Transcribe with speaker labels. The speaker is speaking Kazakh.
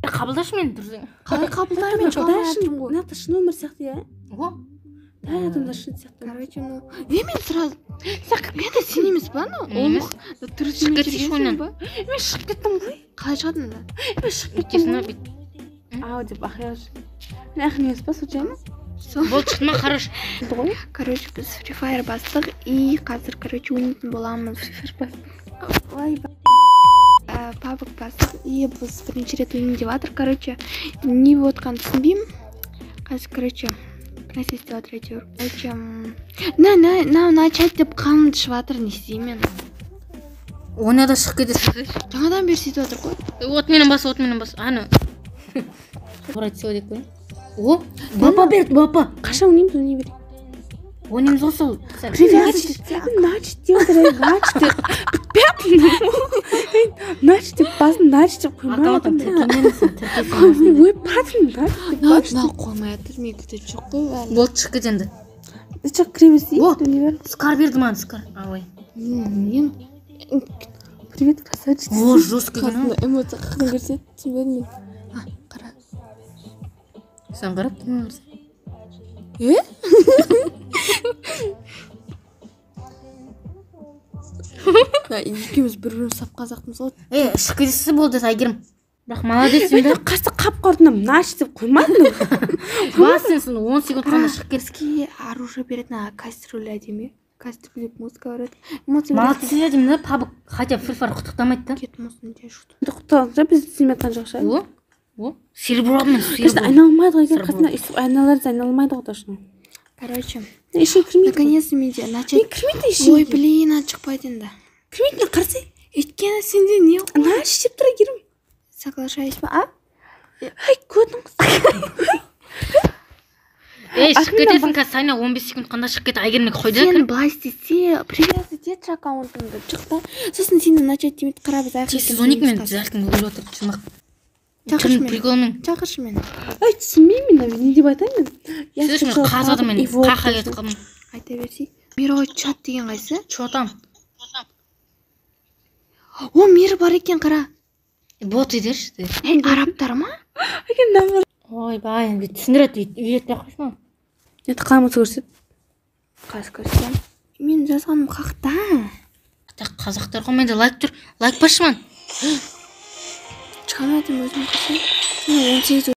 Speaker 1: Қабылдашы мені түрде.
Speaker 2: Қалай қабылдаймын, жалғайатым ғой.
Speaker 3: Нақты шын өмір сияқты, иә?
Speaker 1: О,
Speaker 3: Адамдар шын сияқты.
Speaker 2: Короче, ну... Мен сразу... Мен де сен емес ба, ну?
Speaker 1: Емес.
Speaker 2: Түрсімен
Speaker 1: кетсейші ойнан.
Speaker 2: ба?
Speaker 3: Мен шығып кеттім ғой.
Speaker 2: Қалай шығадың да?
Speaker 3: Мен шығып кеттім
Speaker 1: өткесін
Speaker 3: ғой. Ау деп ақияш. Мен ақын емес па, случайно?
Speaker 1: Бол шықты ма, қараш.
Speaker 3: Болды ғой.
Speaker 2: Короче, біз Free Fire бастық и қазір, короче, ойнайтын боламыз.
Speaker 3: Ой,
Speaker 2: Пабок бастық и біз бірінші рет ойнайын деп жатыр, короче. Не болып отқанын түсінбеймін. Қазір, короче, нәрсе істеп жатыр әйтеуір. Короче, начать деп қанымды ішіп жатыр, не істеймін.
Speaker 1: Ойнада шығып кетесің.
Speaker 2: Жаңадан бері сөйтіп жатыр ғой.
Speaker 1: Отменен бас. Аны. Орай түсіп деп қой. О, бапа берді, бапа.
Speaker 3: қашан ойнаймыз, ойнай берейік.
Speaker 1: Ойнаймыз ғой сол.
Speaker 3: Нач деп отыр, нач деп. Нач деп басын, нач деп қоймай
Speaker 1: Аталатын
Speaker 3: жатыр.
Speaker 1: тіркесің.
Speaker 3: Ой, патын, нач деп баш.
Speaker 2: Мынау қоймай жатыр, мен күтіп жоқ қой әлі.
Speaker 1: Болды шығып кет енді.
Speaker 3: Шық кіреміз
Speaker 1: О,
Speaker 3: дейік, не бар?
Speaker 1: скар берді маған, скар. Ой.
Speaker 3: Привет, красавчик.
Speaker 1: О, жесткий
Speaker 3: Қасында
Speaker 1: күні.
Speaker 3: эмоция қақын көрсет, түсінбедім мен.
Speaker 2: Қара.
Speaker 1: Сен қарап тұрмаңыз.
Speaker 2: Екеуміз бір-бірін сап қазақпыз ғой.
Speaker 1: Шығып кетесі болды, Айгерім. Бірақ молодец енді.
Speaker 3: Қасты қап қордым, нач деп қоймадың.
Speaker 1: Басын соны 10 секунд қана шығып кетсін.
Speaker 2: Бізге оружие беретін кастрюль әдемі. Кастрюль деп музыка береді. Эмоция
Speaker 1: Молодец едім да, пабық хотя Free Fire құттықтамайды да.
Speaker 2: кет мұсын де жұқты.
Speaker 3: Құттықталынша біз түсінмейтін жоқ шығар.
Speaker 1: О, серебромен,
Speaker 3: Қасты
Speaker 1: серебро.
Speaker 3: айналмайды ғой, қасында өйстіп айналарыз айналмайды ғой точно.
Speaker 2: Короче,
Speaker 3: Ішін кірмейді.
Speaker 2: наконец-то менде
Speaker 3: Мен
Speaker 2: начать.
Speaker 3: кірмейді ішін.
Speaker 2: Ой, блин, шықпайды енді.
Speaker 3: Кірмейді, мен қарсы.
Speaker 2: Өйткені сенде не ғой?
Speaker 3: Нач деп тұра керім.
Speaker 2: Соглашаюсь ба? А?
Speaker 3: Ай, көдің қыз.
Speaker 1: Шығып кетесің, қазір Сайна 15 секунд қанда шығып кет, Айгерімге қойды.
Speaker 2: Сен былай істесе, привязать етші аккаунтыңды. Шық та. Сосын сені начать демейді қара біз аяқ.
Speaker 1: Сіз 12 мен жарқын өліп отыр, шымақ.
Speaker 2: Шақыршы мені.
Speaker 1: Приколмен.
Speaker 2: Шақыршы мені.
Speaker 3: Ай, түсінбеймін мен, не деп айтайын мен.
Speaker 1: Сіз үшін қазады мен, қақа кетіп қалдым.
Speaker 2: Айта берсей. Мировой чат деген қайсы?
Speaker 1: Чотам.
Speaker 2: О, мир бар екен, қара.
Speaker 1: Бот едерші.
Speaker 2: Арабтар ма?
Speaker 1: Ой, бай, түсіндіреді, үйретпей қойшы ма?
Speaker 3: Енді қамыты көрсет.
Speaker 2: Қас көрсем. Мен жазғаным қақта.
Speaker 1: Қазақтар ғой, менде лайк тұр. Лайк башы ман.
Speaker 2: Шығамадым өзім көрсем. 18